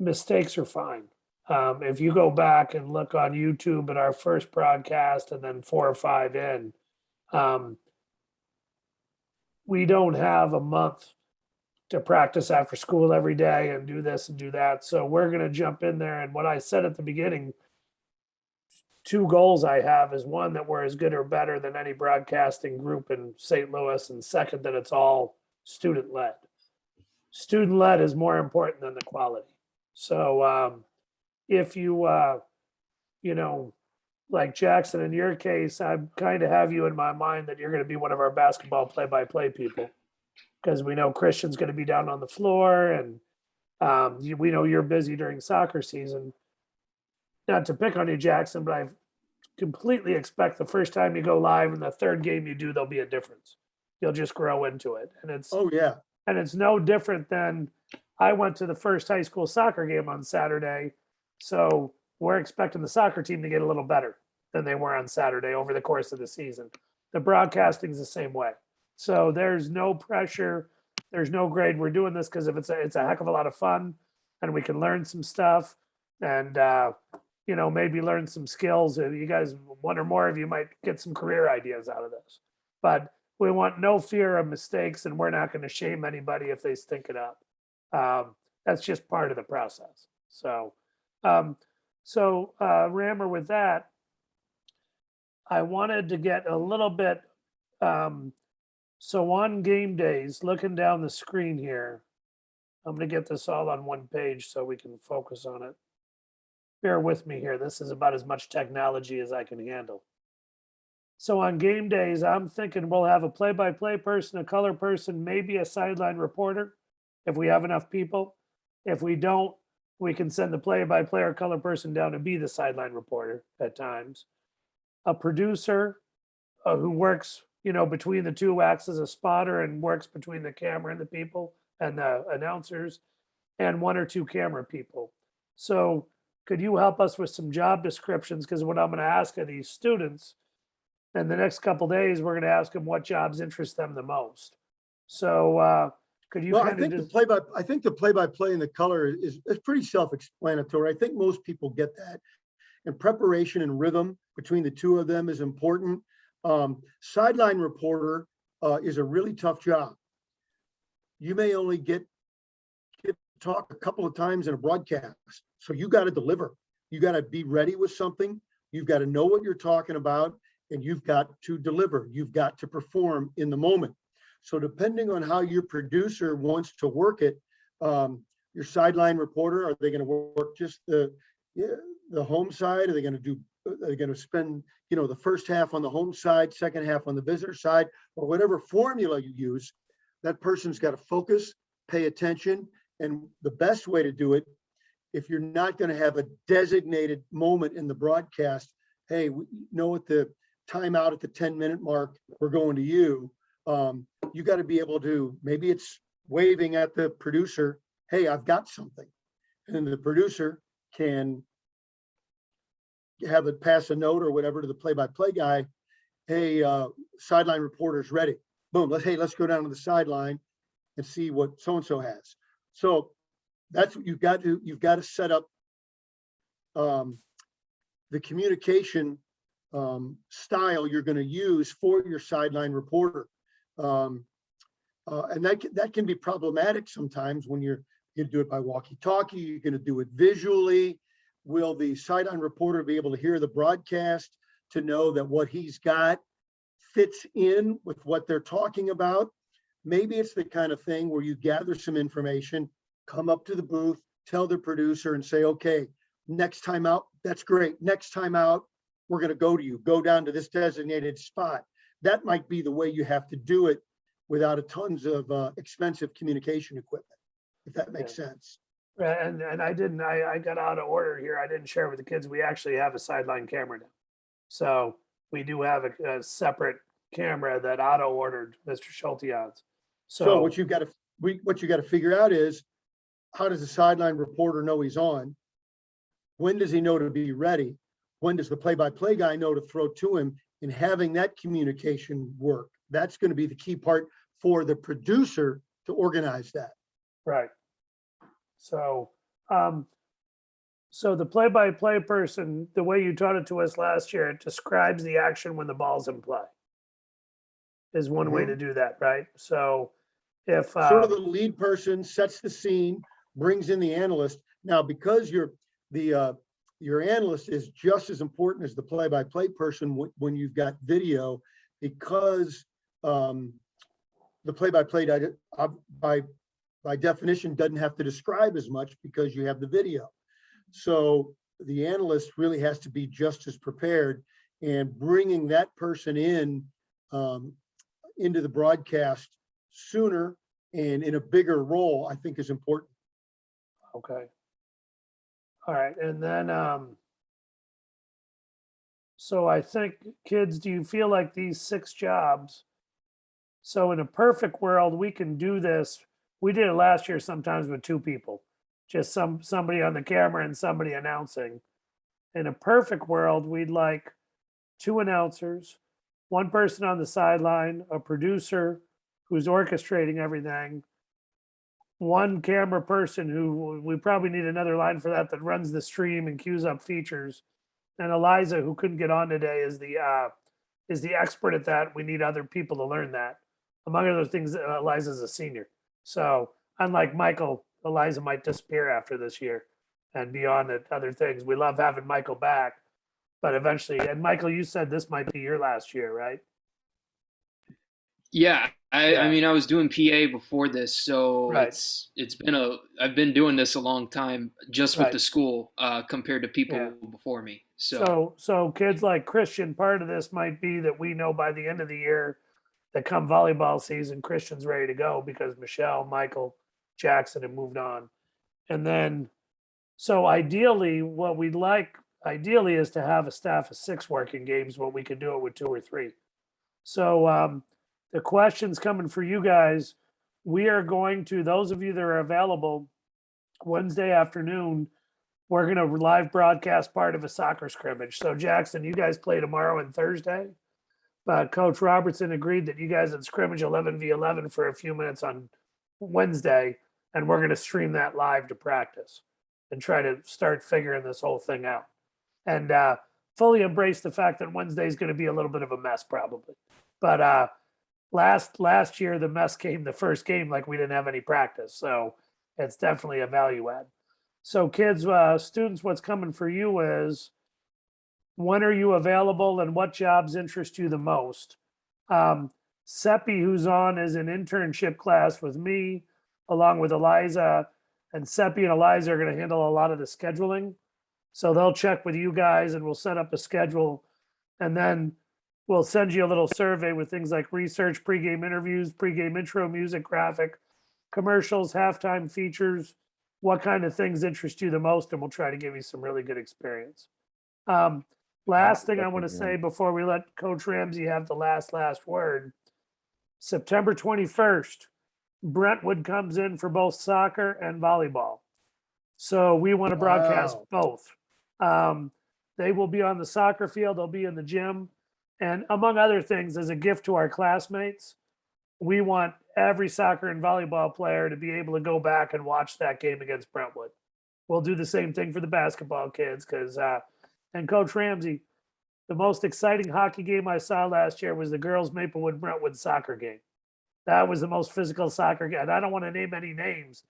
Mistakes are fine. If you go back and look on YouTube at our first broadcast and then 4 or 5 in, we don't have a month to practice after school every day and do this and do that. So we're going to jump in there. And what I said at the beginning, 2 goals I have is, one, that we're as good or better than any broadcasting group in St. Louis, and second, that it's all student led. Student led is more important than the quality. So if you, like Jackson, in your case, I kind of have you in my mind that you're going to be one of our basketball play-by-play people, because we know Christian's going to be down on the floor, and we know you're busy during soccer season. Not to pick on you, Jackson, but I completely expect the first time you go live and the third game you do, there'll be a difference. You'll just grow into it. And it's, oh yeah. And it's no different than, I went to the first high school soccer game on Saturday. So we're expecting the soccer team to get a little better than they were on Saturday over the course of the season. The broadcasting is the same way. So there's no pressure. There's no grade. We're doing this because it's a heck of a lot of fun, and we can learn some stuff, and maybe learn some skills. You guys, one or more of you might get some career ideas out of this. But we want no fear of mistakes, and we're not going to shame anybody if they stink it up. That's just part of the process. So Rammer, with that, I wanted to get a little bit, so on game days, looking down the screen here, I'm going to get this all on one page so we can focus on it. Bear with me here. This is about as much technology as I can handle. So on game days, I'm thinking we'll have a play-by-play person, a color person, maybe a sideline reporter if we have enough people. If we don't, we can send the play-by-play or color person down to be the sideline reporter at times. A producer who works, between the two acts as a spotter and works between the camera and the people and the announcers, and one or two camera people. So could you help us with some job descriptions? Because what I'm going to ask of these students in the next couple days, we're going to ask them what jobs interest them the most. So could you Well, I kind of think just, I think the play-by-play and the color is pretty self-explanatory. I think most people get that. And preparation and rhythm between the two of them is important. Sideline reporter is a really tough job. You may only get to talk a couple of times in a broadcast. So you got to deliver. You got to be ready with something. You've got to know what you're talking about, and you've got to deliver. You've got to perform in the moment. So depending on how your producer wants to work it, your sideline reporter, are they going to work just the home side? Are they going to spend, the first half on the home side, second half on the visitor side, or whatever formula you use? That person's got to focus, pay attention. And the best way to do it, if you're not going to have a designated moment in the broadcast, hey, we know at the timeout at the 10-minute mark, we're going to you. You got to be able to, maybe it's waving at the producer, hey, I've got something. And then the producer can have it pass a note or whatever to the play-by-play guy. Hey, sideline reporter's ready. Boom, let's go down to the sideline and see what so-and-so has. So that's what you've got to set up the communication style you're going to use for your sideline reporter. And that can be problematic sometimes when you're going to do it by walkie-talkie, you're going to do it visually. Will the sideline reporter be able to hear the broadcast to know that what he's got fits in with what they're talking about? Maybe it's the kind of thing where you gather some information, come up to the booth, tell the producer and say, okay, next time out, that's great. Next time out, we're going to go to you, go down to this designated spot. That might be the way you have to do it without a tons of expensive communication equipment, if that makes sense. and I got out of order here. I didn't share with the kids. We actually have a sideline camera now. So we do have a separate camera that auto ordered Mr. Schulte on. So what you got to figure out is, how does the sideline reporter know he's on? When does he know to be ready? When does the play-by-play guy know to throw to him? And having that communication work, that's going to be the key part for the producer to organize that. Right. So, so the play-by-play person, the way you taught it to us last year, it describes the action when the ball's in play. Is one way to do that, right? So, if sort of the lead person sets the scene, brings in the analyst. Now, because your analyst is just as important as the play-by-play person when you've got video, because the play-by-play by definition doesn't have to describe as much because you have the video. So the analyst really has to be just as prepared, and bringing that person in into the broadcast sooner and in a bigger role, I think is important. okay. All right, and then so I think, kids, do you feel like these 6 jobs? So in a perfect world, we can do this. We did it last year sometimes with 2 people, just somebody on the camera and somebody announcing. In a perfect world, we'd like 2 announcers, 1 person on the sideline, a producer who's orchestrating everything, 1 camera person who we probably need another line for that runs the stream and queues up features, and Eliza, who couldn't get on today, is the expert at that. We need other people to learn that. Among other things, Eliza's a senior. So unlike Michael, Eliza might disappear after this year and be on at other things. We love having Michael back, but eventually, and Michael, you said this might be your last year, right? Yeah, I mean, I was doing PA before this, so Right. I've been doing this a long time just with Right. the school compared to people before me. So kids like Christian, part of this might be that we know by the end of the year that come volleyball season, Christian's ready to go because Michelle, Michael, Jackson have moved on. And then, so ideally, what we'd like is to have a staff of 6 working games, but we could do it with 2 or 3. So the questions coming for you guys, we are going to, those of you that are available Wednesday afternoon, we're going to live broadcast part of a soccer scrimmage. So Jackson, you guys play tomorrow and Thursday. Coach Robertson agreed that you guys would scrimmage 11v11 for a few minutes on Wednesday, and we're going to stream that live to practice and try to start figuring this whole thing out. And fully embrace the fact that Wednesday is going to be a little bit of a mess, probably. But last year, the mess came the first game, like we didn't have any practice. So it's definitely a value add. So kids, students, what's coming for you is, when are you available and what jobs interest you the most? Seppi, who's on, is an internship class with me, along with Eliza. And Seppi and Eliza are going to handle a lot of the scheduling. So they'll check with you guys and we'll set up a schedule. And then we'll send you a little survey with things like research, pregame interviews, pregame intro, music, graphic, commercials, halftime features, what kind of things interest you the most, and we'll try to give you some really good experience. Last thing I want to say before we let Coach Ramsey have the last word. September 21st, Brentwood comes in for both soccer and volleyball. So we want to broadcast both. They will be on the soccer field, they'll be in the gym. And among other things, as a gift to our classmates, we want every soccer and volleyball player to be able to go back and watch that game against Brentwood. We'll do the same thing for the basketball kids because and Coach Ramsey, the most exciting hockey game I saw last year was the girls Maplewood Brentwood soccer game. That was the most physical soccer game. I don't want to name any names,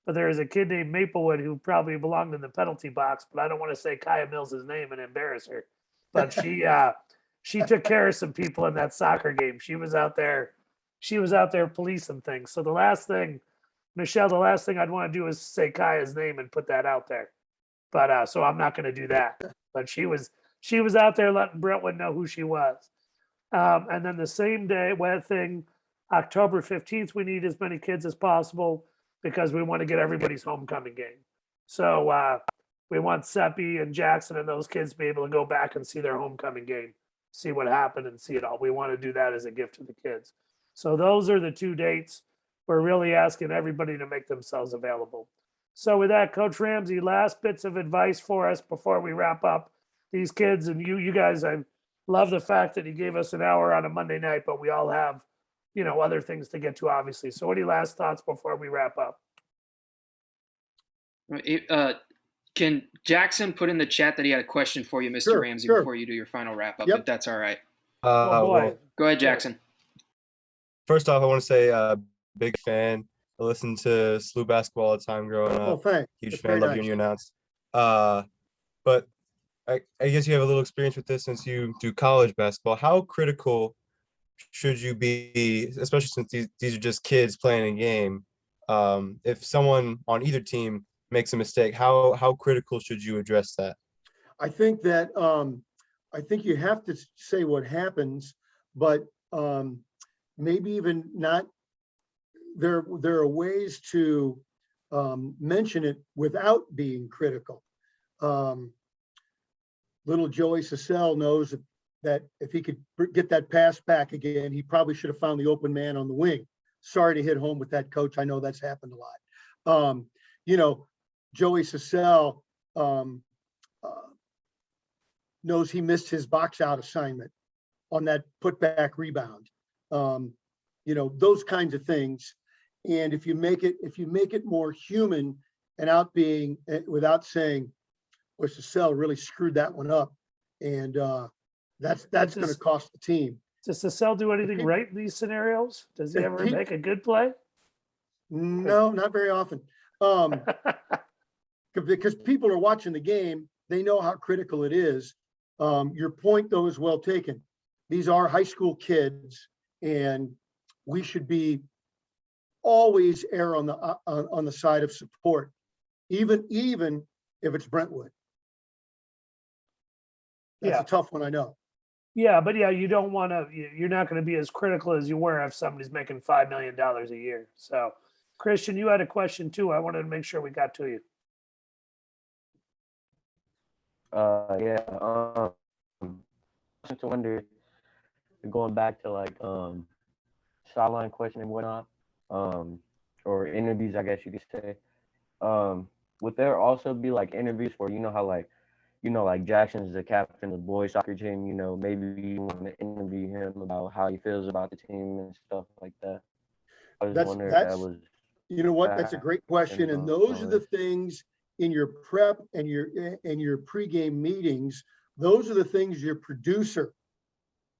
but there is a kid named Maplewood who probably belonged in the penalty box, but I don't want to say Kaya Mills' name and embarrass her. But she took care of some people in that soccer game. She was out there policing things. So the last thing, Michelle, the last thing I'd want to do is say Kaya's name and put that out there. But so I'm not going to do that. But she was out there letting Brentwood know who she was. And then the same day, October 15th, we need as many kids as possible because we want to get everybody's homecoming game. So we want Seppi and Jackson and those kids to be able to go back and see their homecoming game, see what happened and see it all. We want to do that as a gift to the kids. So those are the 2 dates. We're really asking everybody to make themselves available. So with that, Coach Ramsey, last bits of advice for us before we wrap up. These kids and you guys, I love the fact that you gave us an hour on a Monday night, but we all have, other things to get to, obviously. So any last thoughts before we wrap up? Can Jackson put in the chat that he had a question for you, Mr. Ramsey, before you do your final wrap up, if that's all right? Oh boy. Go ahead, Jackson. First off, I want to say big fan. I listened to SLU basketball all the time growing up. Oh, thanks. Huge fan. Love hearing you announce. But I guess you have a little experience with this since you do college basketball. How critical should you be, especially since these are just kids playing a game? If someone on either team makes a mistake, how critical should you address that? I think that I think you have to say what happens, but maybe even not. There are ways to mention it without being critical. Little Joey Cecile knows that if he could get that pass back again, he probably should have found the open man on the wing. Sorry to hit home with that, coach. I know that's happened a lot. Joey Cecile knows he missed his box out assignment on that putback rebound. Those kinds of things. And if you make it more human and without saying, well, Cecile really screwed that one up. And that's going to cost the team. Does Cecile do anything right in these scenarios? Does he ever make a good play? No, not very often. Because people are watching the game, they know how critical it is. Your point, though, is well taken. These are high school kids, and we should be always err on the side of support, even if it's Brentwood. That's a tough one, I know. Yeah, but you don't want to. You're not going to be as critical as you were if somebody's making $5 million a year. So, Christian, you had a question too. I wanted to make sure we got to you. I to wonder going back to like sideline question and whatnot, or interviews, I guess you could say. Would there also be like interviews where you know how like like Jackson's the captain of the boys soccer team, maybe you want to interview him about how he feels about the team and stuff like that. I was wondering if that That's was You know what? That's a great question. And those are the this. things in your prep and your pregame meetings. Those are the things your producer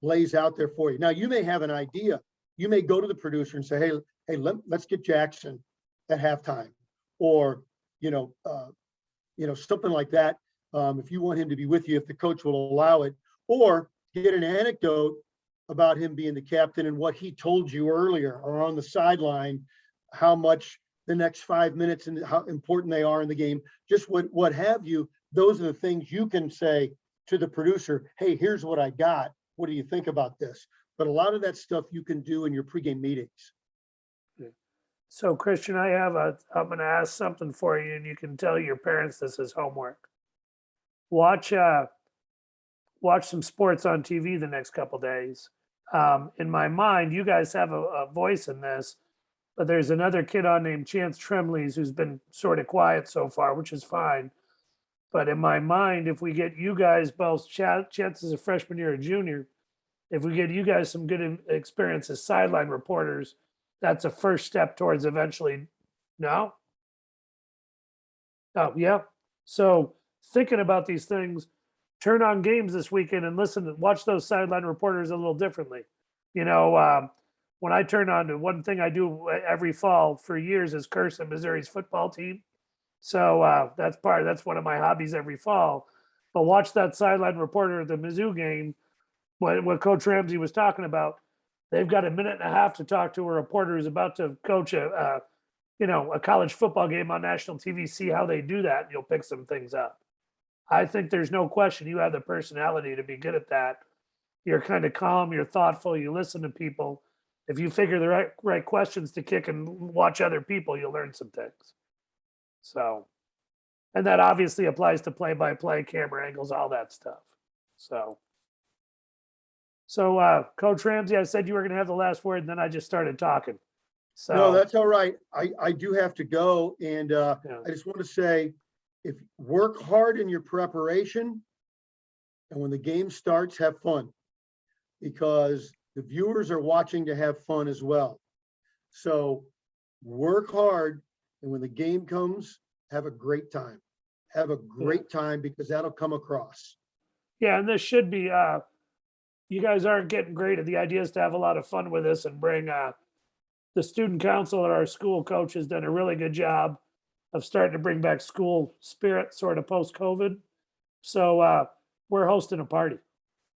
lays out there for you. Now, you may have an idea. You may go to the producer and say, hey, let's get Jackson at halftime, or something like that. If you want him to be with you, if the coach will allow it, or get an anecdote about him being the captain and what he told you earlier or on the sideline, how much the next 5 minutes and how important they are in the game, just what have you. Those are the things you can say to the producer, hey, here's what I got. What do you think about this? But a lot of that stuff you can do in your pregame meetings. So Christian, I'm going to ask something for you, and you can tell your parents this is homework. Watch some sports on TV the next couple days. In my mind, you guys have a voice in this, but there's another kid on named Chance Tremleys who's been sort of quiet so far, which is fine. But in my mind, if we get you guys both, Chance is a freshman year, a junior, if we get you guys some good experience as sideline reporters, that's a first step towards eventually. No? Oh, yeah. So thinking about these things, turn on games this weekend and watch those sideline reporters a little differently. When I turn on to one thing I do every fall for years is curse at Missouri's football team. So that's one of my hobbies every fall. But watch that sideline reporter at the Mizzou game. What Coach Ramsey was talking about, they've got a minute and a half to talk to a reporter who's about to coach a college football game on national TV. See how they do that, and you'll pick some things up. I think there's no question you have the personality to be good at that. You're kind of calm, you're thoughtful, you listen to people. If you figure the right questions to kick and watch other people, you'll learn some things. So, and that obviously applies to play-by-play, camera angles, all that stuff. So Coach Ramsey, I said you were going to have the last word, and then I just started talking. So No, that's all right. I do have to go. And I just want to say, if work hard in your preparation, and when the game starts, have fun, because the viewers are watching to have fun as well. So work hard, and when the game comes, have a great time. Have a great time, because that'll come across. Yeah, and this should be, you guys aren't getting great at the idea is to have a lot of fun with this and bring the student council at our school coach has done a really good job of starting to bring back school spirit sort of post-COVID. So we're hosting a party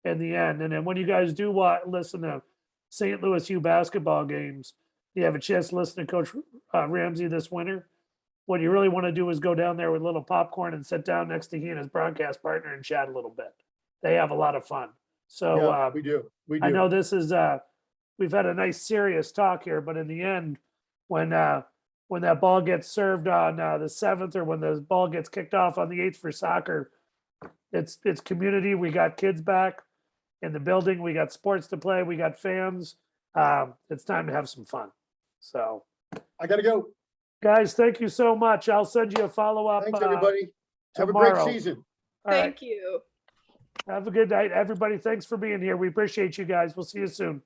in the end. And then when you guys do listen to St. Louis U basketball games, you have a chance to listen to Coach Ramsey this winter. What you really want to do is go down there with a little popcorn and sit down next to he and his broadcast partner and chat a little bit. They have a lot of fun. So Yeah, we do. I know this is we've had a nice serious talk here, but in the end, when that ball gets served on the 7th, or when the ball gets kicked off on the 8th for soccer, it's community. We got kids back in the building. We got sports to play. We got fans. It's time to have some fun. So I got to go. Guys, thank you so much. I'll send you a follow-up. Thanks, everybody. Have a tomorrow. great season. All right. Thank you. Have a good night, everybody. Thanks for being here. We appreciate you guys. We'll see you soon.